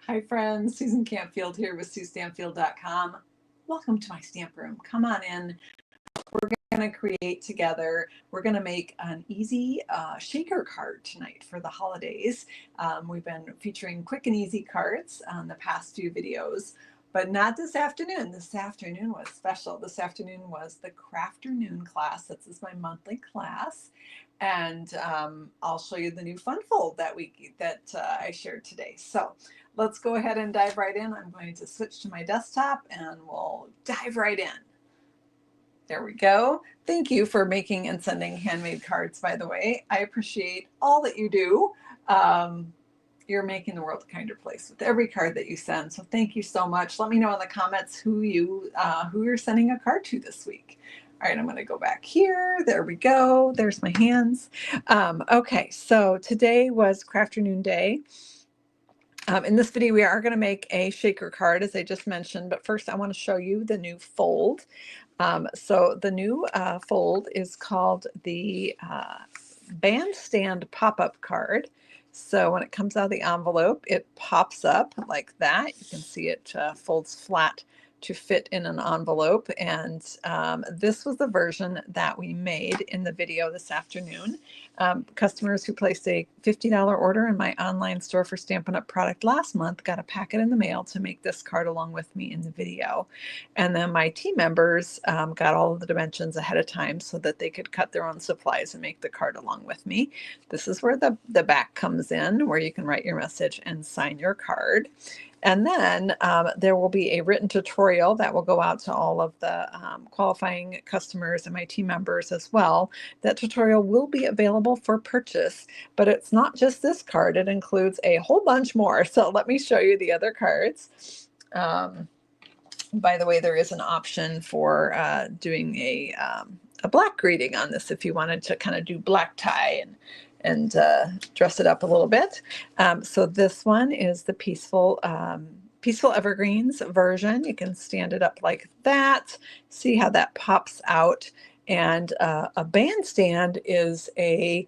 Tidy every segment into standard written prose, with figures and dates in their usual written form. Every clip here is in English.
Hi friends, Susan Campfield here with SueStampfield.com. Welcome to my stamp room. Come on in. We're going to create together, we're going to make an easy shaker card tonight for the holidays. We've been featuring quick and easy cards on the past few videos, but not this afternoon. This afternoon was special. This afternoon was the Crafternoon class. This is my monthly class. And I'll show you the new fun fold that I shared today. So let's go ahead and dive right in. I'm going to switch to my desktop and we'll dive right in. There we go. Thank you for making and sending handmade cards, by the way. I appreciate all that you do. You're making the world a kinder place with every card that you send. So thank you so much. Let me know in the comments who you're sending a card to this week. All right, I'm going to go back here. There we go. There's my hands. Okay, so today was Crafternoon Day. In this video, we are going to make a shaker card, as I just mentioned, but first I want to show you the new fold. So the new fold is called the Bandstand Pop-Up Card. So when it comes out of the envelope, it pops up like that. You can see it folds flat to fit in an envelope. And this was the version that we made in the video this afternoon. Customers who placed a $50 order in my online store for Stampin' Up! Product last month got a packet in the mail to make this card along with me in the video. And then my team members got all of the dimensions ahead of time so that they could cut their own supplies and make the card along with me. This is where the back comes in, where you can write your message and sign your card. And then there will be a written tutorial that will go out to all of the qualifying customers and my team members as well. That tutorial will be available for purchase, but it's not just this card. It includes a whole bunch more. So let me show you the other cards. By the way, there is an option for doing a black greeting on this if you wanted to kind of do black tie and dress it up a little bit. So this one is the Peaceful Evergreens version. You can stand it up like that. See how that pops out. And a bandstand is a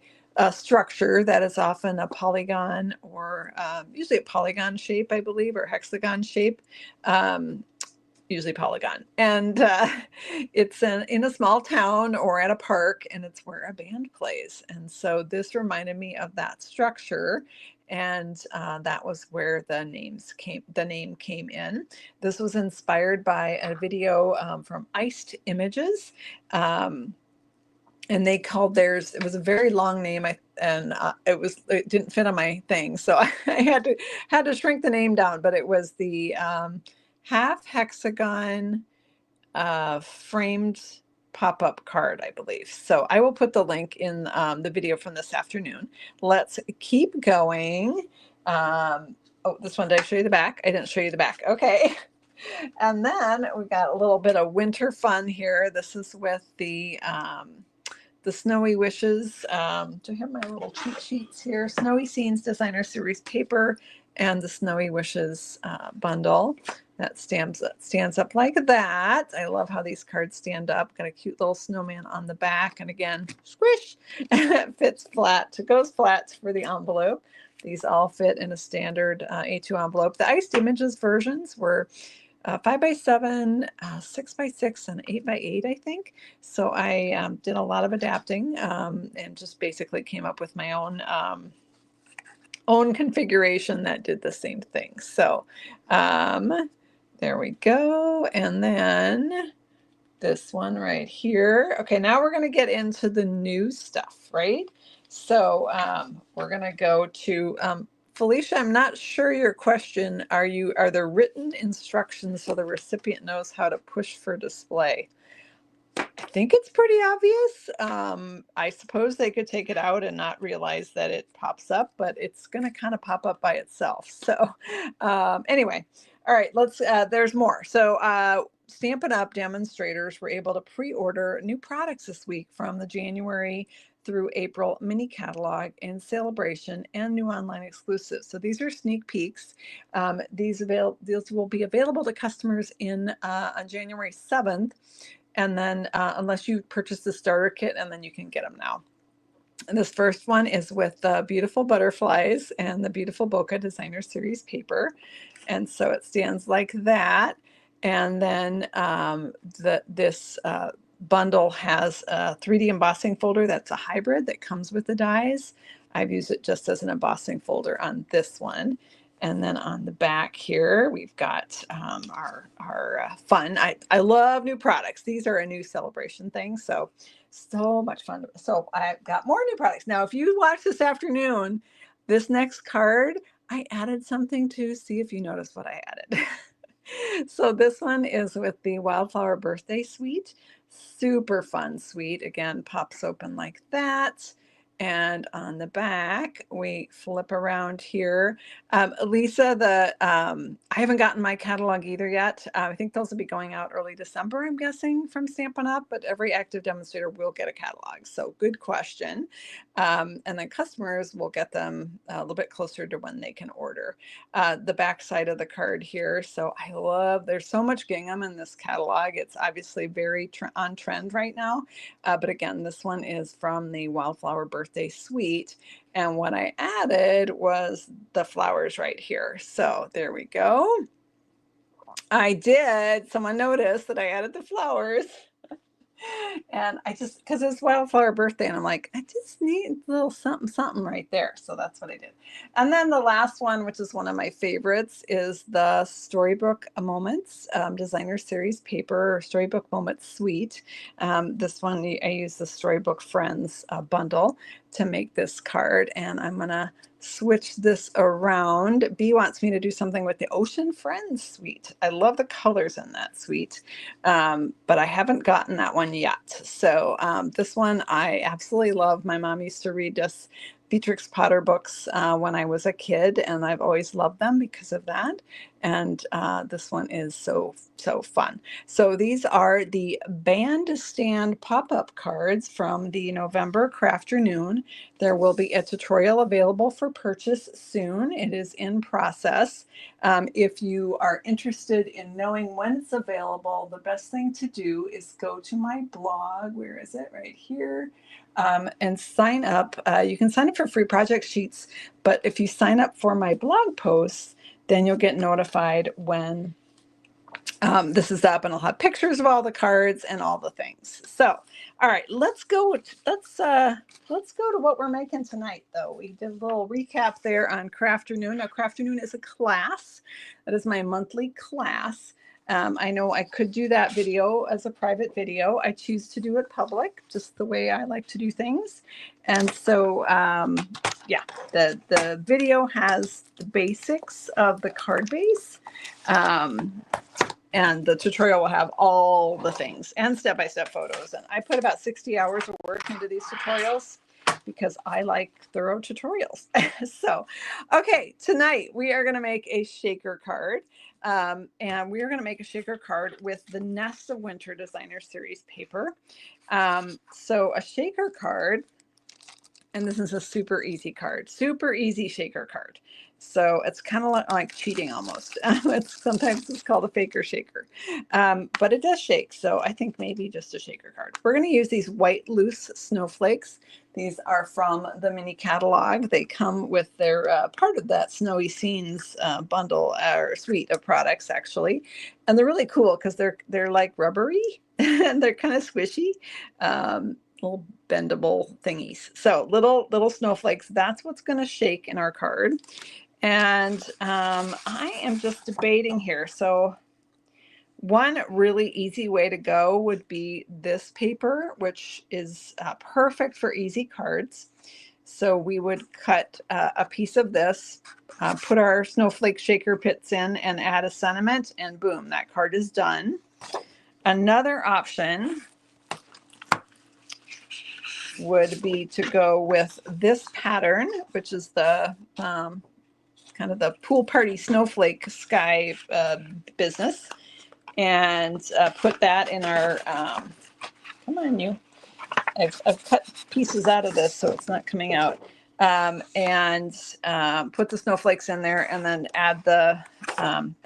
structure that is often a polygon or usually a polygon shape, I believe, or hexagon shape. Usually polygon, and it's in a small town or at a park, and it's where a band plays. And so this reminded me of that structure, and that was where the name came in. This was inspired by a video from Iced Images. And they called theirs, it was a very long name, it didn't fit on my thing, so I had to shrink the name down, but it was the half hexagon framed pop-up card, I believe. So I will put the link in the video from this afternoon. Let's keep going. Oh, this one, did I show you the back? I didn't show you the back. Okay. And then we got a little bit of winter fun here. This is with the Snowy Wishes. Do I have my little cheat sheets here? Snowy Scenes Designer Series paper and the Snowy Wishes bundle that stands up like that. I love how these cards stand up. Got a cute little snowman on the back, and again, squish, it fits flat. It goes flat for the envelope. These all fit in a standard A2 envelope. The Iced Images versions were 5x7, 6x6, and 8x8, I think. So I did a lot of adapting and just basically came up with my own configuration that did the same thing. So there we go. And then this one right here. Okay, now we're going to get into the new stuff, right? So we're going to go to Felicia, I'm not sure your question. Are there written instructions so the recipient knows how to push for display? I think it's pretty obvious. I suppose they could take it out and not realize that it pops up, but it's going to kind of pop up by itself. So anyway, all right, there's more. So Stampin' Up! Demonstrators were able to pre-order new products this week from the January through April mini catalog and celebration and new online exclusives. So these are sneak peeks. These will be available to customers on January 7th. And then unless you purchase the starter kit, and then you can get them now. This first one is with the beautiful butterflies and the beautiful Bokeh Designer Series paper. And so it stands like that. And then this bundle has a 3D embossing folder that's a hybrid that comes with the dies. I've used it just as an embossing folder on this one. And then on the back here, we've got our fun. I love new products. These are a new celebration thing. So much fun. So I've got more new products. Now, if you watch this afternoon, this next card, I added something to see if you notice what I added. So this one is with the Wildflower Birthday Suite. Super fun suite. Again, pops open like that. And on the back, we flip around here. Lisa, I haven't gotten my catalog either yet. I think those will be going out early December, I'm guessing, from Stampin' Up, but every active demonstrator will get a catalog. So good question. And then customers will get them a little bit closer to when they can order. The back side of the card here. So there's so much gingham in this catalog. It's obviously very on trend right now. But again, this one is from the Wildflower Birthday Suite. And what I added was the flowers right here. So there we go. I did. Someone noticed that I added the flowers. And because it's Wildflower Birthday, and I'm like, I just need a little something, something right there. So that's what I did. And then the last one, which is one of my favorites, is the Storybook Moments Designer Series paper, Storybook Moments Suite. This one, I use the Storybook Friends bundle to make this card, and I'm going to switch this around. Bee wants me to do something with the Ocean Friends suite. I love the colors in that suite, but I haven't gotten that one yet. So this one I absolutely love. My mom used to read us Beatrix Potter books when I was a kid, and I've always loved them because of that. And this one is so fun. So these are the Bandstand pop-up cards from the November Crafternoon. There will be a tutorial available for purchase soon. It is in process. If you are interested in knowing when it's available, the best thing to do is go to my blog. Where is it? Right here. And sign up. You can sign up for free project sheets, but if you sign up for my blog posts, then you'll get notified when this is up, and I'll have pictures of all the cards and all the things. So, all right, let's go to what we're making tonight, though. We did a little recap there on Crafternoon. Now, Crafternoon is a class. That is my monthly class. I know I could do that video as a private video. I choose to do it public, just the way I like to do things. And so, yeah, the video has the basics of the card base. And the tutorial will have all the things and step-by-step photos. And I put about 60 hours of work into these tutorials because I like thorough tutorials. So, okay, tonight we are going to make a shaker card. And we are going to make a shaker card with the Nest of Winter Designer Series paper. So a shaker card, and this is a super easy card, super easy shaker card. So it's kind of like cheating almost. Sometimes it's called a faker shaker, but it does shake. So I think maybe just a shaker card. We're going to use these white loose snowflakes. These are from the mini catalog. They come with their part of that Snowy Scenes bundle or suite of products, actually. And they're really cool because they're like rubbery and they're kind of squishy. Little bendable thingies. So little snowflakes. That's what's going to shake in our card. And I am just debating here. So one really easy way to go would be this paper, which is perfect for easy cards. So we would cut a piece of this, put our snowflake shaker pits in, and add a sentiment, and boom, that card is done. Another option would be to go with this pattern, which is the kind of the pool party snowflake sky business, and put that in our, come on you, I've cut pieces out of this so it's not coming out, and put the snowflakes in there, and then add the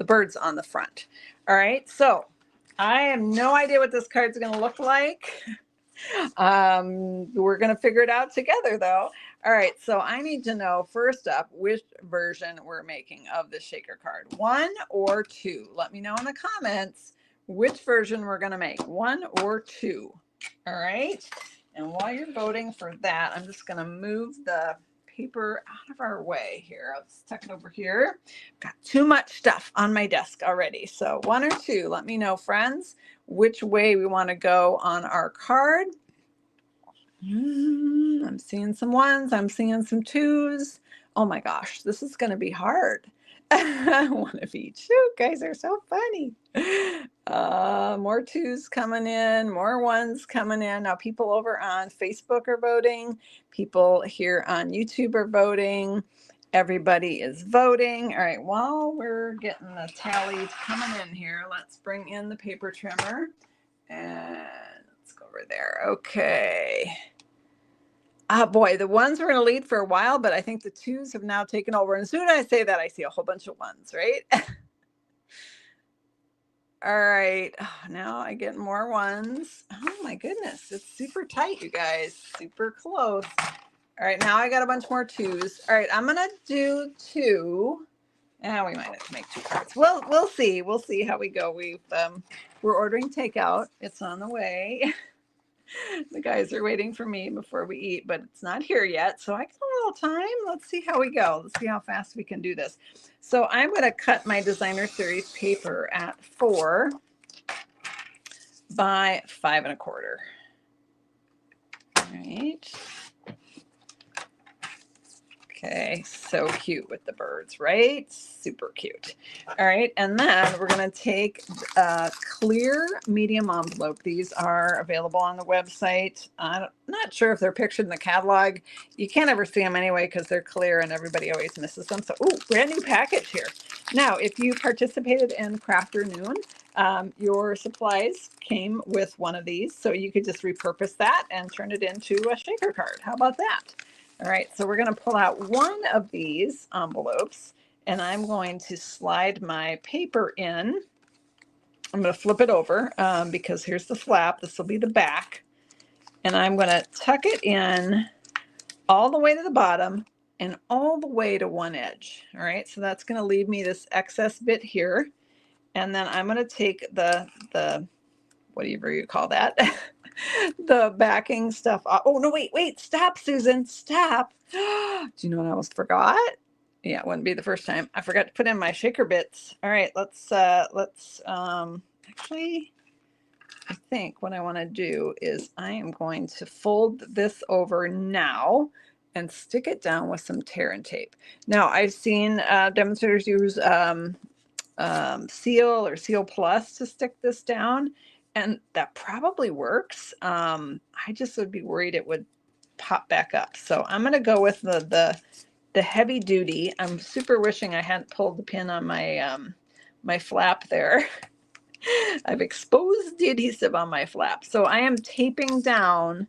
birds on the front. All right, so I have no idea what this card's going to look like. We're going to figure it out together though. All right, so I need to know first up which version we're making of the shaker card, 1 or 2. Let me know in the comments which version we're going to make, 1 or 2. All right, and while you're voting for that, I'm just going to move the paper out of our way here. I'll just tuck it over here. Got too much stuff on my desk already. So 1 or 2, let me know, friends, which way we want to go on our card. I'm seeing some 1s. I'm seeing some 2s. Oh my gosh, this is going to be hard. 1 of each. You guys are so funny. More 2s coming in, more 1s coming in. Now people over on Facebook are voting. People here on YouTube are voting. Everybody is voting. All right, while we're getting the tallies coming in here, let's bring in the paper trimmer. And let's go over there. Okay. Boy, the 1s were going to lead for a while, but I think the 2s have now taken over. And as soon as I say that, I see a whole bunch of 1s, right? All right. Oh, now I get more 1s. Oh my goodness. It's super tight, you guys. Super close. All right. Now I got a bunch more 2s. All right. I'm going to do 2. Now we might have to make 2 cards. Well, we'll see. We'll see how we go. We're ordering takeout. It's on the way. The guys are waiting for me before we eat, but it's not here yet. So I got a little time. Let's see how we go. Let's see how fast we can do this. So I'm going to cut my Designer Series paper at 4 by 5 1/4. All right. Okay, so cute with the birds, right? Super cute. All right, and then we're going to take a clear medium envelope. These are available on the website. I'm not sure if they're pictured in the catalog. You can't ever see them anyway because they're clear and everybody always misses them. So, ooh, brand new package here. Now, if you participated in Crafternoon, your supplies came with one of these, so you could just repurpose that and turn it into a shaker card. How about that? All right, so we're going to pull out one of these envelopes, and I'm going to slide my paper in. I'm going to flip it over because here's the flap. This will be the back. And I'm going to tuck it in all the way to the bottom and all the way to one edge. All right, so that's going to leave me this excess bit here. And then I'm going to take the whatever you call that, the backing stuff. Oh, no, wait, stop, Susan, stop. Do you know what I almost forgot? Yeah, it wouldn't be the first time. I forgot to put in my shaker bits. All right, let's actually, I think what I want to do is I am going to fold this over now and stick it down with some tear and tape. Now, I've seen demonstrators use Seal or Seal Plus to stick this down, and that probably works. I just would be worried it would pop back up. So I'm going to go with the heavy duty. I'm super wishing I hadn't pulled the pin on my my flap there. I've exposed the adhesive on my flap. So I am taping down.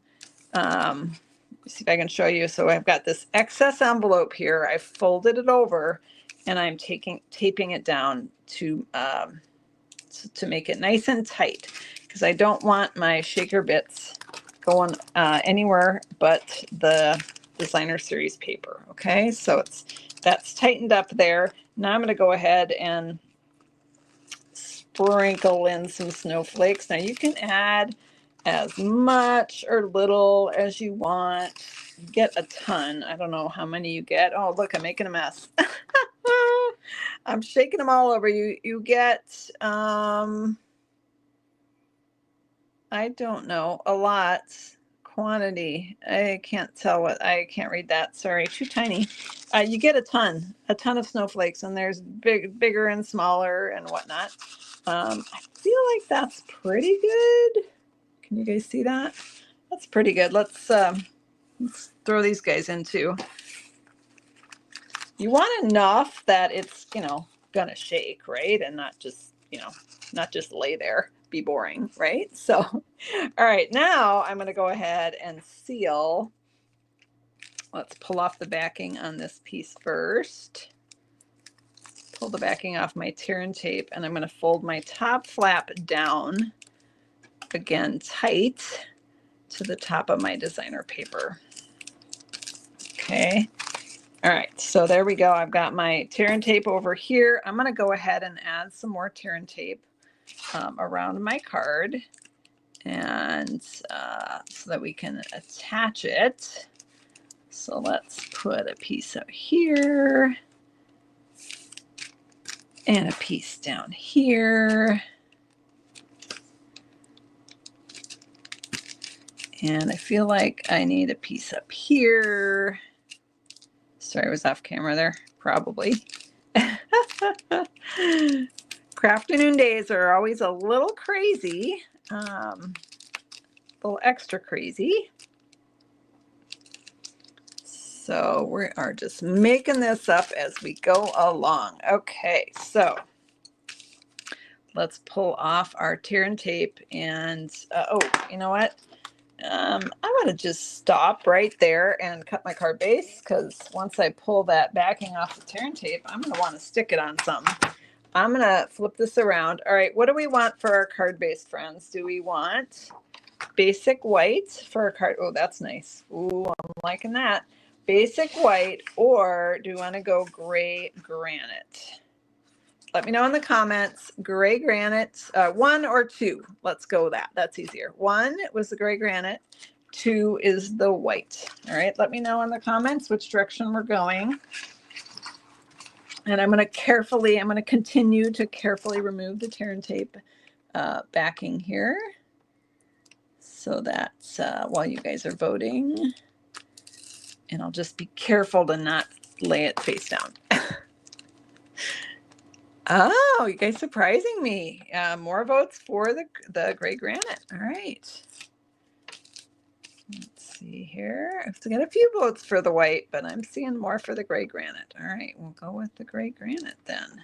See if I can show you. So I've got this excess envelope here. I've folded it over, and I'm taping it down to make it nice and tight, because I don't want my shaker bits going anywhere but the Designer Series paper. Okay, so that's tightened up there. Now I'm going to go ahead and sprinkle in some snowflakes. Now you can add as much or little as you want. You get a ton. I don't know how many you get. Oh, look, I'm making a mess. I'm shaking them all over. You get I don't know, a lot. Quantity, I can't tell what, I can't read that, sorry, too tiny. You get a ton of snowflakes, and there's bigger and smaller and whatnot. I feel like that's pretty good. Can you guys see that? That's pretty good. Let's throw these guys in too. You want enough that it's, gonna shake, right? And not just, not just lay there, be boring, right? So, all right, now I'm gonna go ahead and seal. Let's pull off the backing on this piece first. Pull the backing off my tear and tape, and I'm gonna fold my top flap down again tight. to the top of my designer paper. Okay. All right, so there we go. I've got my tear and tape over here. I'm going to go ahead and add some more tear and tape around my card, and so that we can attach it. So let's put a piece up here and a piece down here. And I feel like I need a piece up here. Sorry, I was off camera there, probably. Crafternoon days are always a little crazy, a little extra crazy. So we are just making this up as we go along. Okay, so let's pull off our tear and tape, and oh, you know what? I'm going to just stop right there and cut my card base, because once I pull that backing off the tear and tape, I'm going to want to stick it on something. I'm going to flip this around. All right, what do we want for our card base, friends? Do we want basic white for our card? Oh, that's nice. Ooh, I'm liking that. Basic white, or do we want to go gray granite? Let me know in the comments. Gray granite, 1 or 2. Let's go with that. That's easier. 1 was the gray granite. 2 is the white. All right. Let me know in the comments which direction we're going. And I'm going to continue to carefully remove the tear and tape backing here, so that while you guys are voting, and I'll just be careful to not lay it face down. Oh, you guys surprising me. More votes for the gray granite. All right. Let's see here. I've got a few votes for the white, but I'm seeing more for the gray granite. All right, we'll go with the gray granite then.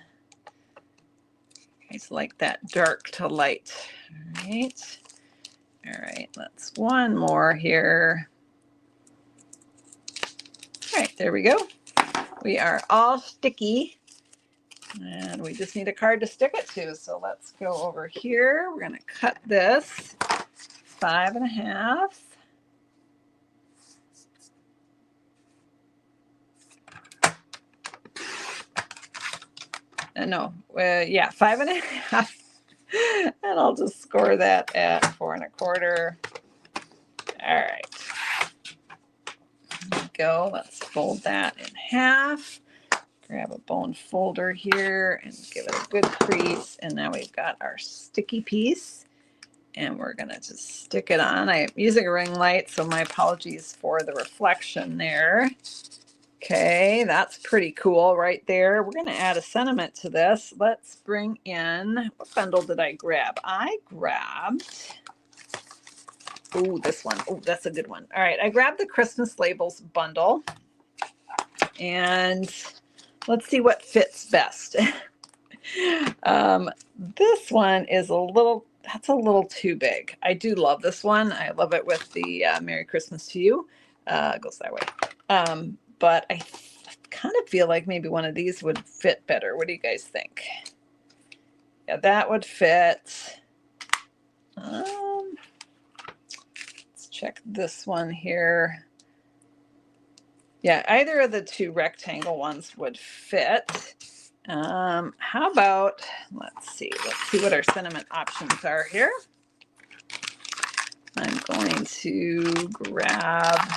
You guys like that dark to light. All right. All right, let's one more here. All right, there we go. We are all sticky. And we just need a card to stick it to. So let's go over here. We're going to cut this 5.5. No, yeah, 5.5. And I'll just score that at 4.25. All right. There we go. Let's fold that in half. Grab a bone folder here and give it a good crease. And now we've got our sticky piece, and we're going to just stick it on. I'm using a ring light, so my apologies for the reflection there. Okay, that's pretty cool right there. We're going to add a sentiment to this. Let's bring in, what bundle did I grab? I grabbed, oh, this one. Oh, that's a good one. All right, I grabbed the Christmas Labels bundle, and let's see what fits best. This one is that's a little too big. I do love this one. I love it with the Merry Christmas to You. It goes that way. But I kind of feel like maybe one of these would fit better. What do you guys think? Yeah, that would fit. Let's check this one here. Yeah, either of the two rectangle ones would fit. How about, let's see what our sentiment options are here. I'm going to grab,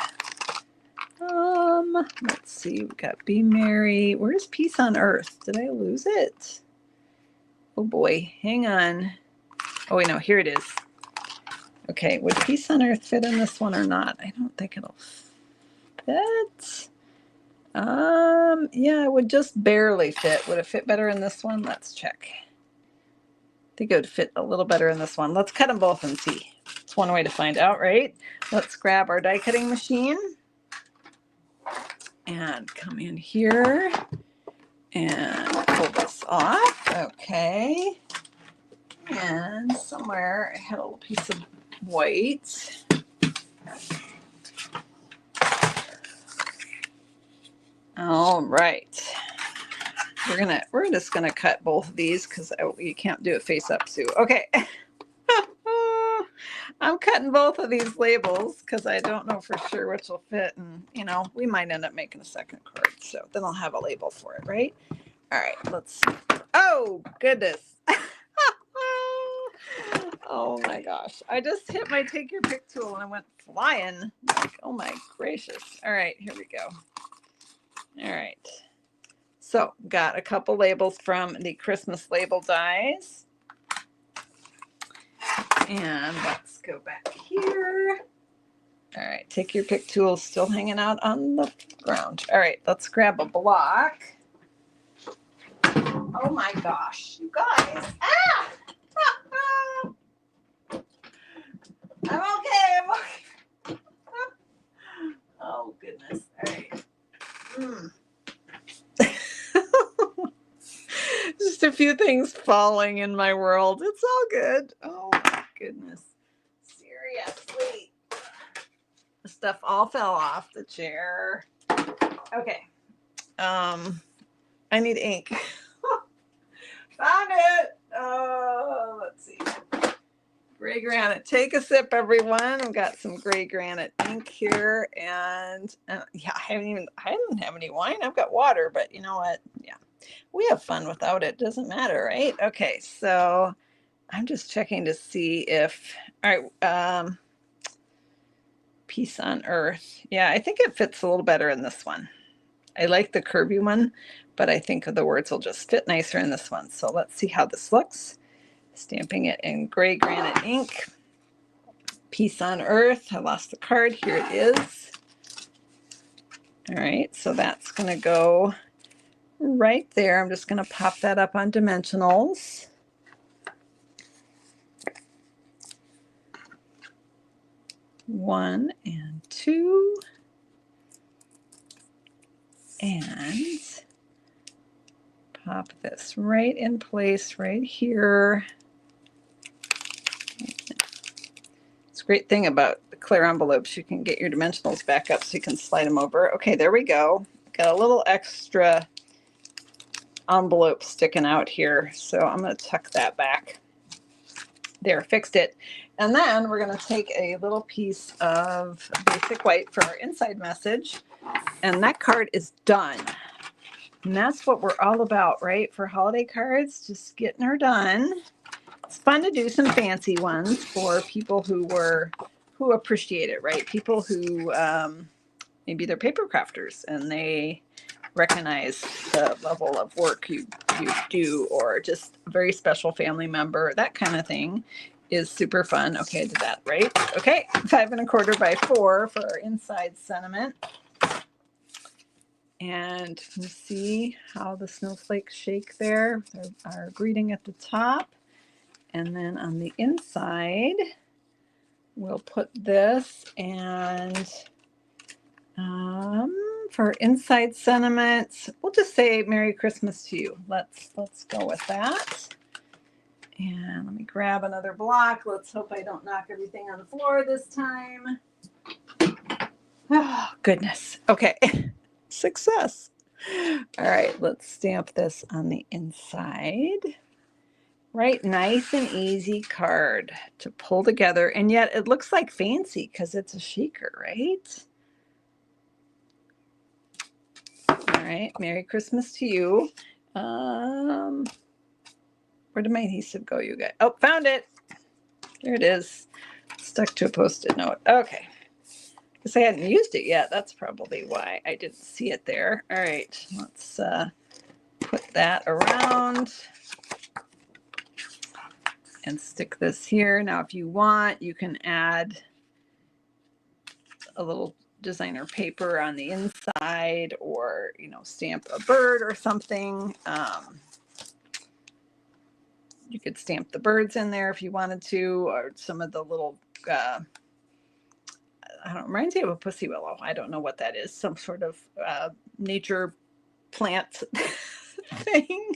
let's see, we've got Be Merry. Where's Peace on Earth? Did I lose it? Oh boy, hang on. Oh wait, no, here it is. Okay, would Peace on Earth fit in this one or not? I don't think it'll fit. Yeah, it would just barely fit. Would it fit better in this one? Let's check. I think it would fit a little better in this one. Let's cut them both and see. It's one way to find out, right? Let's grab our die cutting machine and come in here and pull this off. Okay. And somewhere I had a little piece of white. All right. We're just gonna cut both of these because you can't do it face up, Sue. Okay. I'm cutting both of these labels because I don't know for sure which will fit. And, you know, we might end up making a second card. So then I'll have a label for it, right? All right, let's see. Oh, goodness. Oh my gosh. I just hit my take your pick tool and I went flying. Like, oh my gracious. All right, here we go. All right. So got a couple labels from the Christmas label dies. And let's go back here. All right, take your pick tool still hanging out on the ground. All right, let's grab a block. Oh my gosh, you guys. Ah! I'm okay. I'm okay. Oh goodness. All right. Just a few things falling in my world. It's all good. Oh my goodness. Seriously. The stuff all fell off the chair. Okay. I need ink. Found it. Oh, let's see. Gray granite. Take a sip, everyone. I've got some gray granite ink here, and yeah, I didn't have any wine. I've got water, but you know what? Yeah, we have fun without it. Doesn't matter, right? Okay, so I'm just checking to see if. All right, Peace on Earth. Yeah, I think it fits a little better in this one. I like the curvy one, but I think the words will just fit nicer in this one. So let's see how this looks. Stamping it in gray granite ink. Peace on Earth. I lost the card. Here it is. All right, so that's going to go right there. I'm just going to pop that up on dimensionals. One and two. And pop this right in place right here. It's a great thing about the clear envelopes. You can get your dimensionals back up so you can slide them over. Okay, there we go. Got a little extra envelope sticking out here. So I'm going to tuck that back. There, fixed it. And then we're going to take a little piece of basic white for our inside message. And that card is done. And that's what we're all about, right? For holiday cards, just getting her done. It's fun to do some fancy ones for people who appreciate it, right? People who maybe they're paper crafters and they recognize the level of work you do, or just a very special family member, that kind of thing is super fun. Okay, I did that right. Okay, 5 1/4 by 4 for our inside sentiment. And you see how the snowflakes shake there. Our greeting at the top. And then on the inside, we'll put this, and for inside sentiments, we'll just say Merry Christmas to you. Let's go with that. And let me grab another block. Let's hope I don't knock everything on the floor this time. Oh, goodness. Okay. Success. All right, let's stamp this on the inside. Right, nice and easy card to pull together, and yet it looks like fancy because it's a shaker, right? All right, Merry Christmas to you. Where did my adhesive go, you guys? Oh, found it. There it is. Stuck to a Post-it note. Okay. Because I hadn't used it yet. That's probably why I didn't see it there. All right, let's put that around and stick this here. Now, if you want, you can add a little designer paper on the inside, or, you know, stamp a bird or something. You could stamp the birds in there if you wanted to, or some of the little, I don't know, reminds me of a pussy willow. I don't know what that is. Some sort of nature plant thing.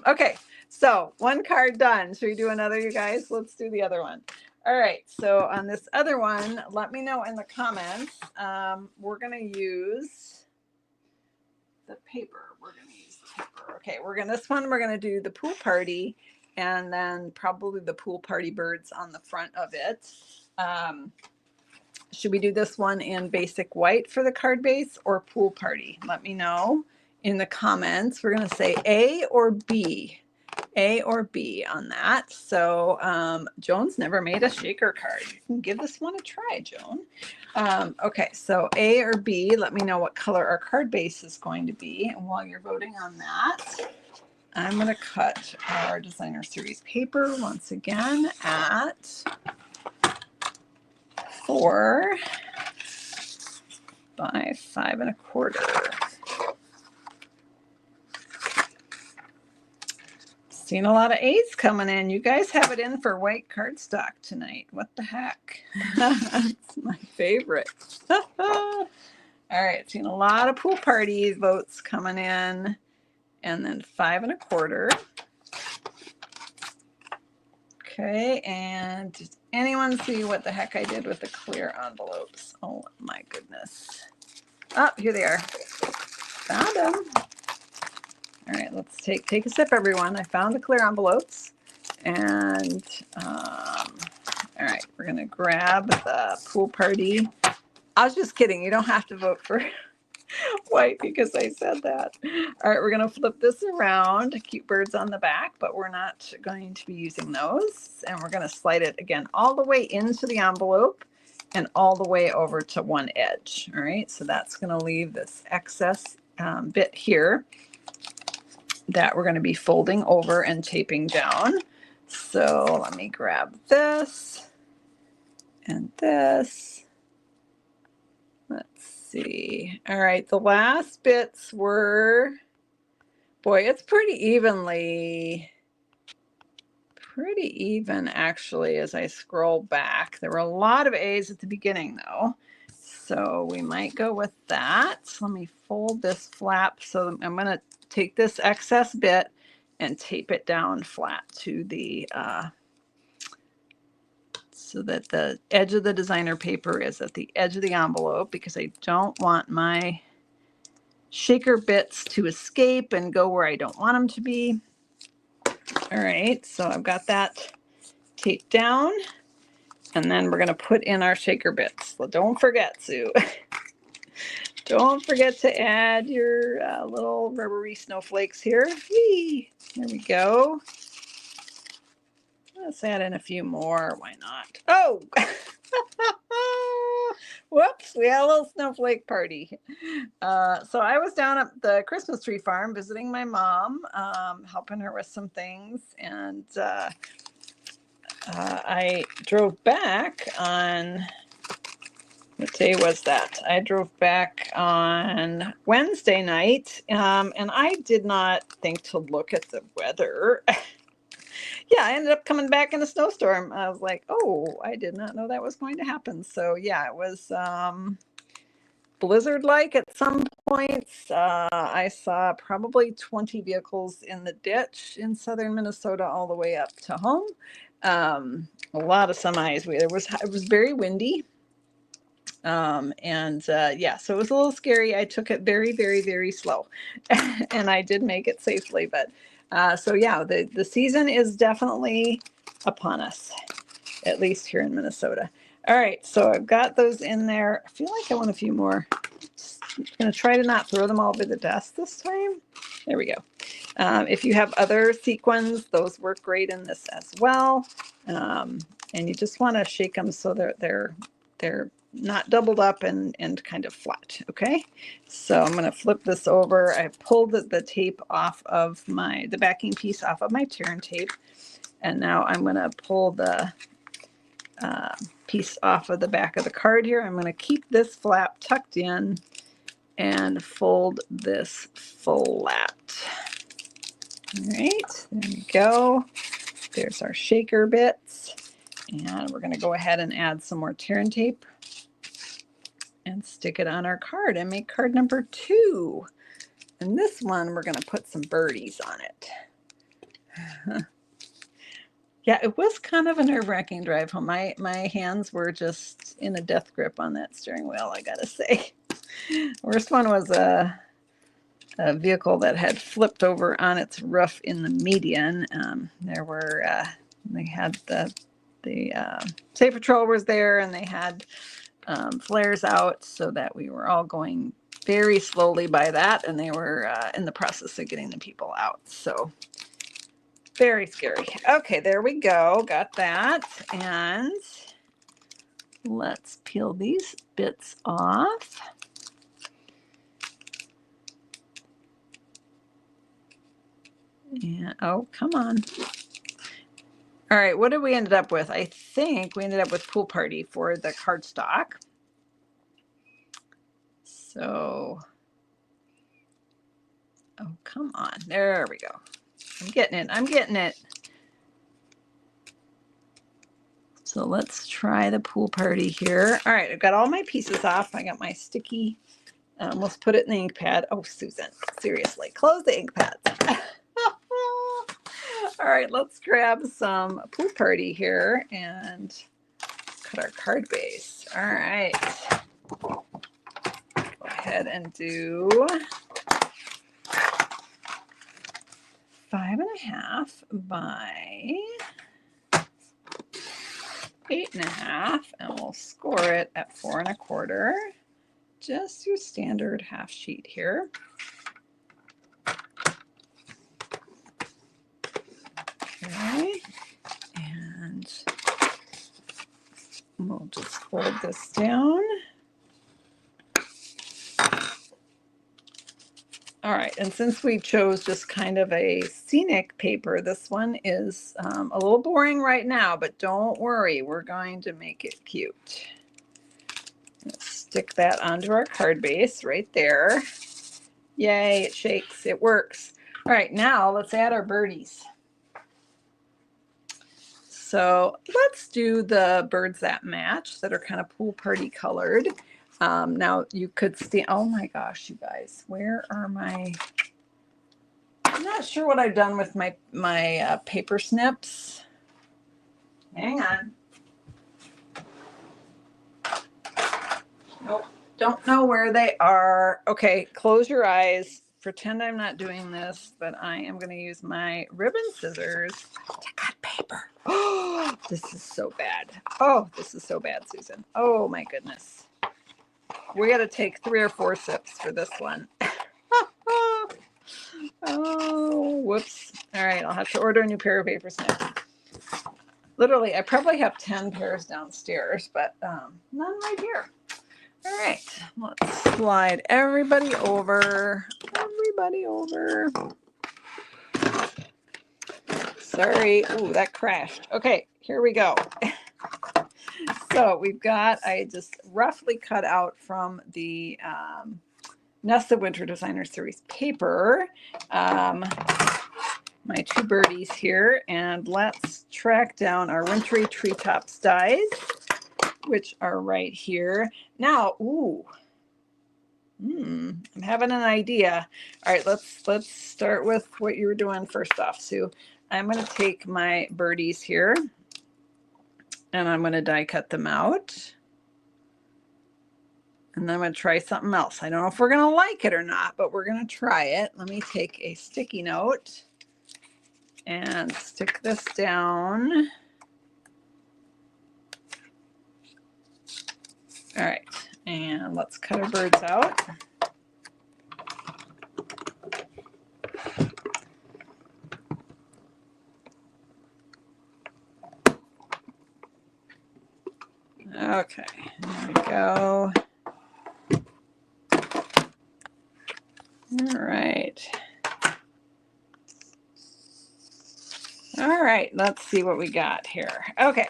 Okay, so one card done. Should we do another, you guys? Let's do the other one. All right, so on this other one, let me know in the comments. We're going to use the paper. We're going to use the paper. Okay, this one we're going to do the pool party, and then probably the pool party birds on the front of it. Should we do this one in basic white for the card base or pool party? Let me know in the comments. We're going to say A or B. A or B on that. So Joan's never made a shaker card. You can give this one a try, Joan. Okay, so A or B, let me know what color our card base is going to be. And while you're voting on that, I'm going to cut our Designer Series paper once again at 4 by 5 1/4. Seen a lot of A's coming in. You guys have it in for white cardstock tonight. What the heck? It's my favorite. All right, seen a lot of pool party votes coming in. And then 5 1/4. Okay, and did anyone see what the heck I did with the clear envelopes? Oh my goodness. Oh, here they are. Found them. All right, let's take a sip, everyone. I found the clear envelopes. And all right, we're gonna grab the pool party. I was just kidding. You don't have to vote for white because I said that. All right, we're gonna flip this around. Cute birds on the back, but we're not going to be using those. And we're gonna slide it again all the way into the envelope and all the way over to one edge. All right, so that's gonna leave this excess bit here that we're gonna be folding over and taping down. So let me grab this and this. Let's see. All right, the last bits were, boy, it's pretty even actually as I scroll back. There were a lot of A's at the beginning though. So we might go with that. So let me fold this flap. So I'm going to take this excess bit and tape it down flat to the so that the edge of the designer paper is at the edge of the envelope, because I don't want my shaker bits to escape and go where I don't want them to be. All right, so I've got that taped down, and then we're going to put in our shaker bits. So don't forget, Sue. Don't forget to add your little rubbery snowflakes here. Whee! There we go. Let's add in a few more. Why not? Oh! Whoops, we had a little snowflake party. So I was down at the Christmas tree farm visiting my mom, helping her with some things. And I drove back on, what day was that? I drove back on Wednesday night, and I did not think to look at the weather. Yeah, I ended up coming back in a snowstorm. I was like, oh, I did not know that was going to happen. So yeah, it was blizzard-like at some points. I saw probably 20 vehicles in the ditch in southern Minnesota all the way up to home. A lot of semis. It was very windy. Yeah, so it was a little scary. I took it very, very, very slow, and I did make it safely. But so yeah, the season is definitely upon us, at least here in Minnesota. All right, so I've got those in there. I feel like I want a few more. I'm going to try to not throw them all over the desk this time. There we go. If you have other sequins, those work great in this as well. And you just want to shake them so they're not doubled up and kind of flat. Okay, so I'm going to flip this over. I pulled the tape off of the backing piece off of my tear and tape, and now I'm going to pull the piece off of the back of the card here. I'm going to keep this flap tucked in and fold this flat. All right, there we go. There's our shaker bits, and we're going to go ahead and add some more tear and tape and stick it on our card and make card number 2. And this one, we're going to put some birdies on it. Yeah, it was kind of a nerve-wracking drive home. My hands were just in a death grip on that steering wheel, I gotta say. Worst one was a vehicle that had flipped over on its roof in the median. There were, they had the State Patrol was there, and they had flares out so that we were all going very slowly by that, and they were in the process of getting the people out. So very scary. Okay, there we go. Got that. And let's peel these bits off. Yeah. Oh, come on. All right, what did we ended up with? I think we ended up with Pool Party for the cardstock. So, oh, come on. There we go. I'm getting it. I'm getting it. So let's try the Pool Party here. All right, I've got all my pieces off. I got my sticky. I almost put it in the ink pad. Oh, Susan, seriously, close the ink pads. All right, let's grab some Pool Party here and cut our card base. All right. Go ahead and do 5.5 by 8.5, and we'll score it at 4.25. Just your standard half sheet here. Okay, and we'll just fold this down. All right, and since we chose just kind of a scenic paper, this one is a little boring right now, but don't worry, we're going to make it cute. Let's stick that onto our card base right there. Yay, it shakes, it works. All right, now let's add our birdies. So let's do the birds that match, that are kind of Pool Party colored. Now you could see, oh my gosh, you guys, where are my, I'm not sure what I've done with my paper snips. Hang on. Nope, don't know where they are. Okay, close your eyes. Pretend I'm not doing this, but I am going to use my ribbon scissors to cut paper. Oh, this is so bad. Oh, this is so bad, Susan. Oh my goodness. We got to take 3 or 4 sips for this one. Oh, whoops. All right, I'll have to order a new pair of paper snips. Literally, I probably have 10 pairs downstairs, but none right here. All right, let's slide everybody over. Everybody over. Sorry. Ooh, that crashed. Okay, here we go. So we've got, I just roughly cut out from the Nesta Winter Designer Series paper, my 2 birdies here, and let's track down our Wintry Treetops dies, which are right here. Now, ooh, I'm having an idea. All right, let's start with what you were doing first off, Sue. I'm going to take my birdies here, and I'm going to die cut them out. And then I'm going to try something else. I don't know if we're going to like it or not, but we're going to try it. Let me take a sticky note and stick this down. All right, and let's cut our birds out. Okay, there we go. All right. All right, let's see what we got here. Okay.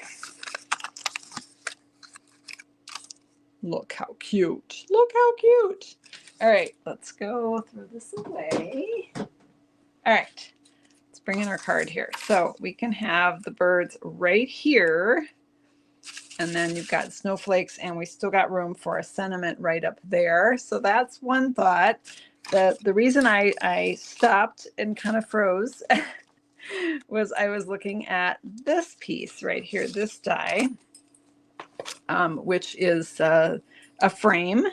Look how cute. Look how cute. All right, let's go throw this away. All right, let's bring in our card here. So we can have the birds right here. And then you've got snowflakes, and we still got room for a sentiment right up there. So that's one thought. The reason I stopped and kind of froze was I was looking at this piece right here, this die, which is a frame.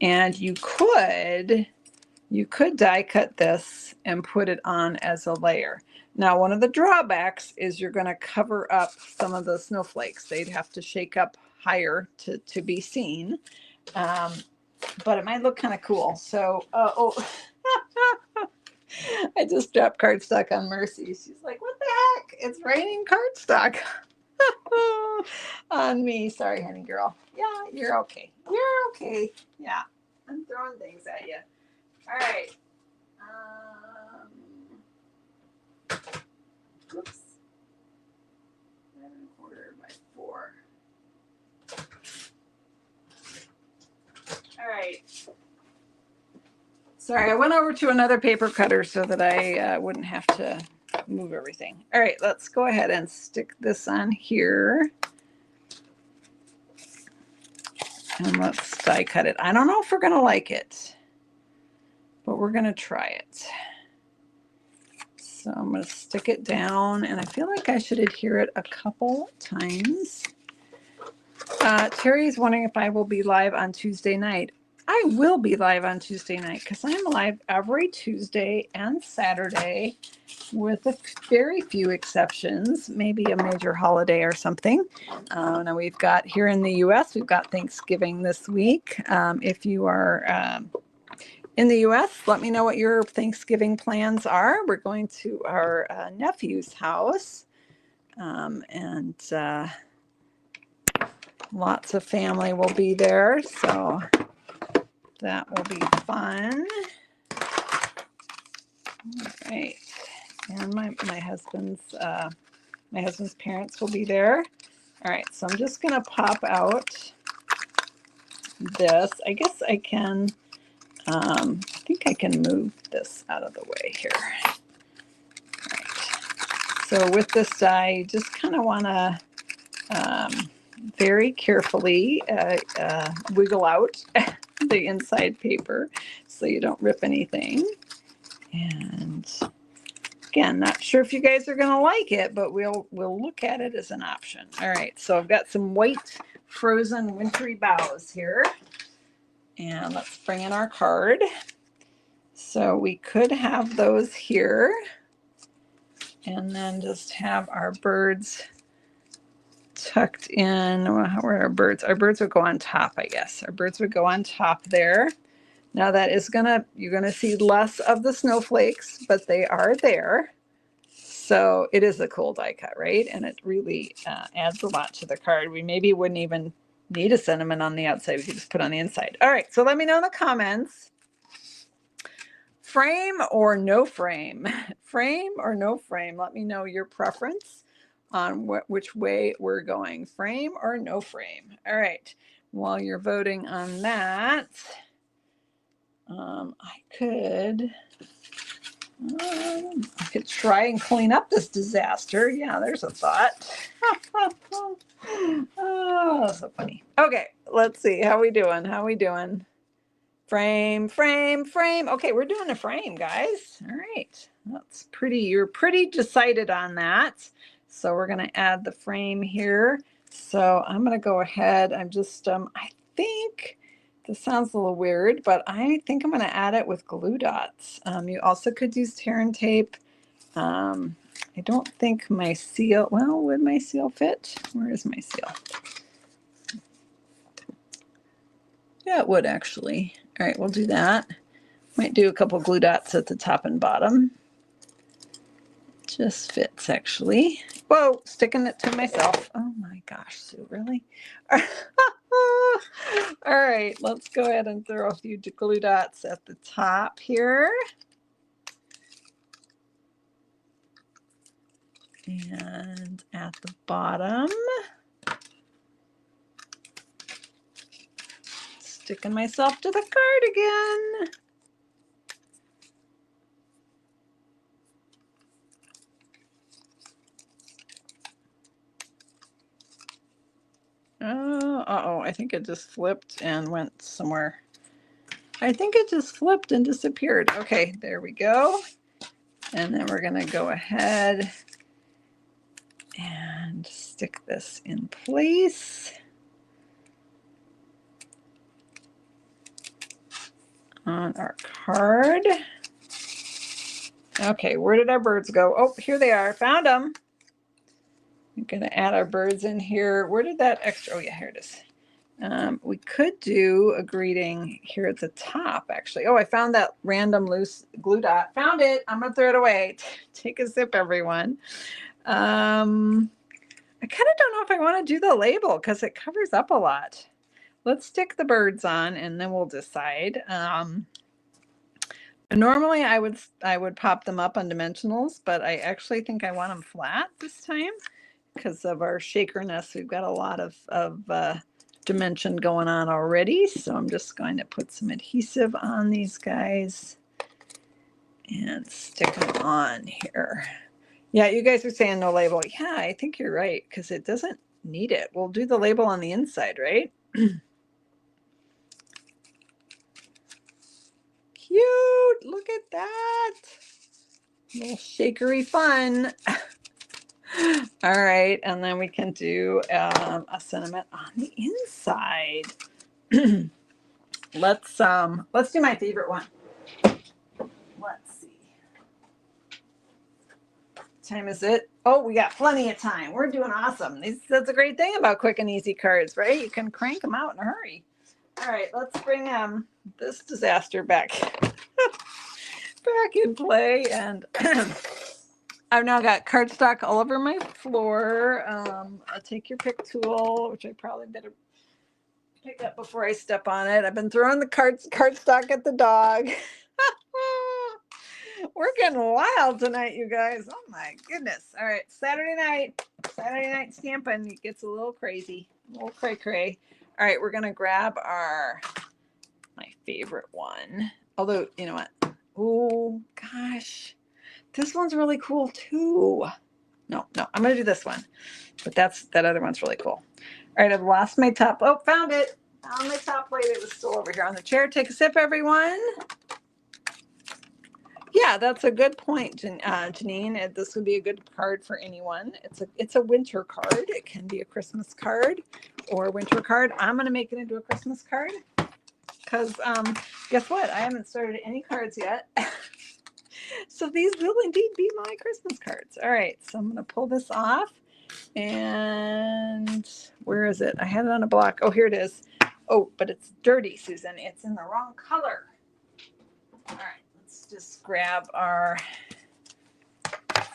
And you could You could die cut this and put it on as a layer. Now, one of the drawbacks is you're going to cover up some of the snowflakes. They'd have to shake up higher to be seen. But it might look kind of cool. So, I just dropped cardstock on Mercy. She's like, what the heck? It's raining cardstock on me. Sorry, honey girl. Yeah, you're okay. You're okay. Yeah, I'm throwing things at you. All right. Oops. 7¼ by 4. All right. Sorry, I went over to another paper cutter so that I wouldn't have to move everything. All right, let's go ahead and stick this on here. And let's die cut it. I don't know if we're going to like it, but we're going to try it. So I'm going to stick it down, and I feel like I should adhere it a couple times. Terry's wondering if I will be live on Tuesday night. I will be live on Tuesday night because I'm live every Tuesday and Saturday with very few exceptions, maybe a major holiday or something. Now we've got here in the US, we've got Thanksgiving this week. If you are in the US, let me know what your Thanksgiving plans are. We're going to our nephew's house, and lots of family will be there, so that will be fun. All right, and my husband's parents will be there. All right, so I'm just gonna pop out this. I guess I can. I think I can move this out of the way here. All right. So with this die, you just kind of want to very carefully wiggle out the inside paper so you don't rip anything. And again, not sure if you guys are going to like it, but we'll look at it as an option. All right, so I've got some white frozen wintry boughs here. And let's bring in our card. So we could have those here and then just have our birds tucked in. Where are our birds? Our birds would go on top, I guess. Our birds would go on top there. Now that is you're gonna see less of the snowflakes, but they are there. So it is a cool die cut, right? And it really adds a lot to the card. We maybe wouldn't even need a sentiment on the outside. We could just put on the inside. All right, so let me know in the comments. Frame or no frame? Frame or no frame? Let me know your preference on which way we're going. Frame or no frame? All right, while you're voting on that, I could try and clean up this disaster. Yeah, there's a thought. Oh, so funny. Okay, let's see. How we doing? How we doing? Frame, frame, frame. Okay, we're doing a frame, guys. All right, that's pretty. You're pretty decided on that. So we're going to add the frame here. So I'm going to go ahead. I'm just, I think this sounds a little weird, but I think I'm going to add it with glue dots. You also could use tear and tape. I don't think my seal, well, would my seal fit? Where is my seal? Yeah, it would actually. All right, we'll do that. Might do a couple glue dots at the top and bottom. Just fits actually. Whoa, sticking it to myself. Oh my gosh, Sue, really? All right, let's go ahead and throw a few glue dots at the top here. And at the bottom. Sticking myself to the card again. Uh-oh, I think it just flipped and went somewhere. I think it just flipped and disappeared. Okay, there we go. And then we're gonna go ahead and stick this in place. on our card. Okay, where did our birds go? Oh, here they are. Found them. I'm going to add our birds in here. Where did that extra? Oh, yeah, here it is. We could do a greeting here at the top, actually. Oh, I found that random loose glue dot. Found it. I'm going to throw it away. Take a sip, everyone. I kind of don't know if I want to do the label because it covers up a lot. Let's stick the birds on and then we'll decide. Normally I would pop them up on dimensionals, but I actually think I want them flat this time because of our shakerness. We've got a lot of dimension going on already. So I'm just going to put some adhesive on these guys and stick them on here. Yeah, you guys are saying no label. Yeah, I think you're right because it doesn't need it. We'll do the label on the inside, right? Cute. Look at that. A little shakery fun. All right, and then we can do a sentiment on the inside. Let's do my favorite one. Let's see. What time is it? Oh, we got plenty of time. We're doing awesome. That's a great thing about quick and easy cards, right? You can crank them out in a hurry. All right, let's bring this disaster back in play, and I've now got cardstock all over my floor. I'll take your pick tool, which I probably better pick up before I step on it. I've been throwing the cardstock at the dog. We're getting wild tonight, you guys. Oh my goodness. All right, Saturday night stamping. It gets a little crazy, a little cray-cray. All right, we're gonna grab my favorite one. Although, you know what? Oh gosh, this one's really cool too. No, I'm gonna do this one, but that other one's really cool. All right, I've lost my top. Oh, found it. Found my top plate. It was still over here on the chair. Take a sip, everyone. Yeah, that's a good point, Janine. This would be a good card for anyone. It's a winter card. It can be a Christmas card or a winter card. I'm gonna make it into a Christmas card because guess what? I haven't started any cards yet. So these will indeed be my Christmas cards. All right, so I'm gonna pull this off. And where is it? I had it on a block. Oh, here it is. Oh, but it's dirty, Susan. It's in the wrong color. All right, let's just grab our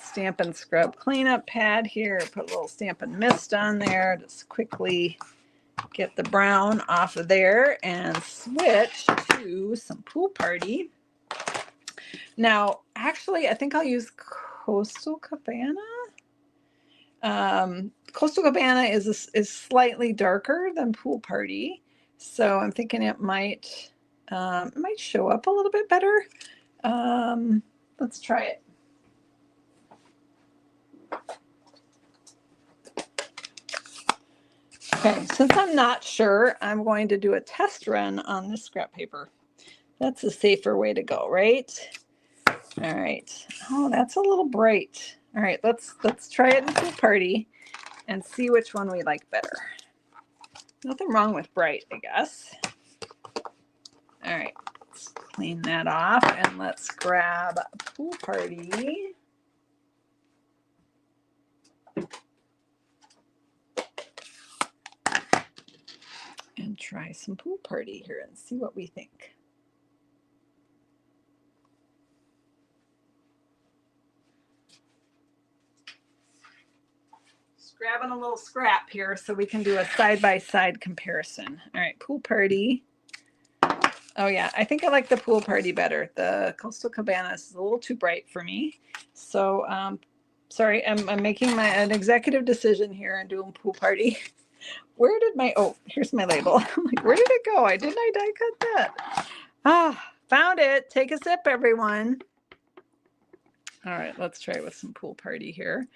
Stampin' Scrub cleanup pad here. Put a little Stampin' Mist on there. Just quickly get the brown off of there and switch to some Pool Party. Now, actually, I think I'll use Coastal Cabana. Coastal Cabana is slightly darker than Pool Party, so I'm thinking it might show up a little bit better. Let's try it. Okay, since I'm not sure, I'm going to do a test run on this scrap paper. That's a safer way to go, right? All right. Oh, that's a little bright. All right, let's try it in Pool Party and see which one we like better. Nothing wrong with bright, I guess. All right, let's clean that off and let's grab Pool Party. And try some Pool Party here and see what we think. Grabbing a little scrap here so we can do a side-by-side comparison. All right, Pool Party. Oh yeah, I think I like the Pool Party better. The Coastal Cabana is a little too bright for me. So, sorry, I'm making an executive decision here and doing Pool Party. Where did here's my label. I'm like, where did it go? Didn't I die cut that? Ah, found it. Take a sip, everyone. All right, let's try with some Pool Party here.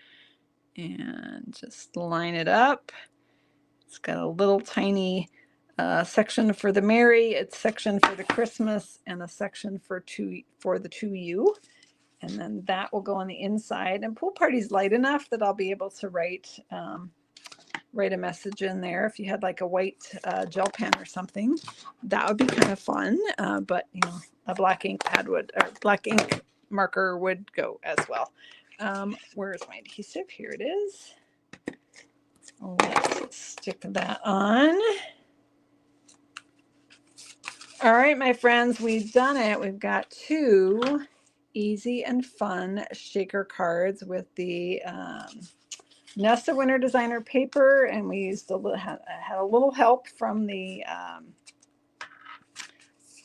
And just line it up. It's got a little tiny section for the Merry, a section for the Christmas, and a section for the To You. And then that will go on the inside. And Pool Party's light enough that I'll be able to write write a message in there. If you had like a white gel pen or something, that would be kind of fun. But you know, a black ink pad would, or black ink marker would go as well. Where's my adhesive? Here it is. Let's stick that on. All right, my friends, we've done it. We've got 2 easy and fun shaker cards with the Nesta Winter Designer paper, and we used had a little help from the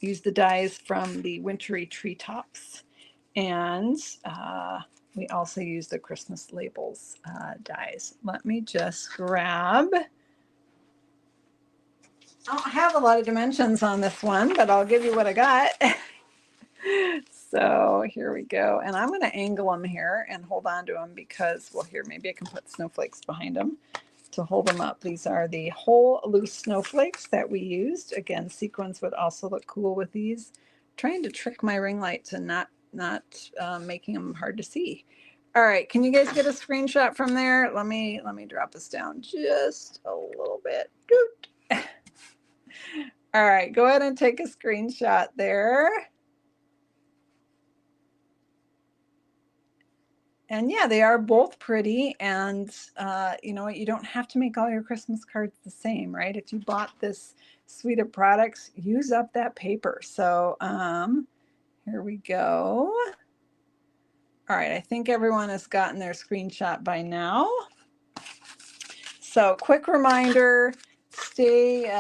used the dies from the Wintry Treetops, and we also used the Christmas labels dies. Let me just grab. I don't have a lot of dimensions on this one, but I'll give you what I got. So here we go. And I'm going to angle them here and hold on to them because, well, here, maybe I can put snowflakes behind them to hold them up. These are the whole loose snowflakes that we used. Again, sequins would also look cool with these. I'm trying to trick my ring light to not making them hard to see. All right, can you guys get a screenshot from there? Let me drop this down just a little bit. All right, go ahead and take a screenshot there. And yeah, they are both pretty. And you know what? You don't have to make all your Christmas cards the same, right? If you bought this suite of products, use up that paper. So here we go. All right, I think everyone has gotten their screenshot by now. So quick reminder, stay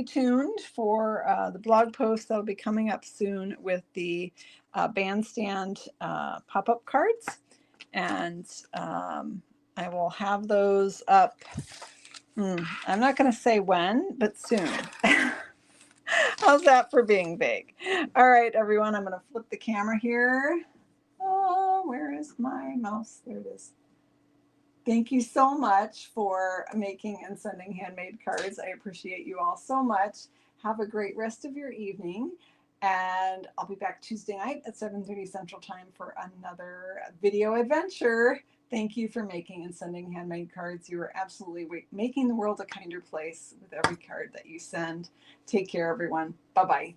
tuned for the blog post that'll be coming up soon with the bandstand pop-up cards. And I will have those up. I'm not going to say when, but soon. How's that for being big? All right, everyone, I'm going to flip the camera here. Oh, where is my mouse? There it is. Thank you so much for making and sending handmade cards. I appreciate you all so much. Have a great rest of your evening. And I'll be back Tuesday night at 7:30 Central Time for another video adventure. Thank you for making and sending handmade cards. You are absolutely making the world a kinder place with every card that you send. Take care, everyone. Bye-bye.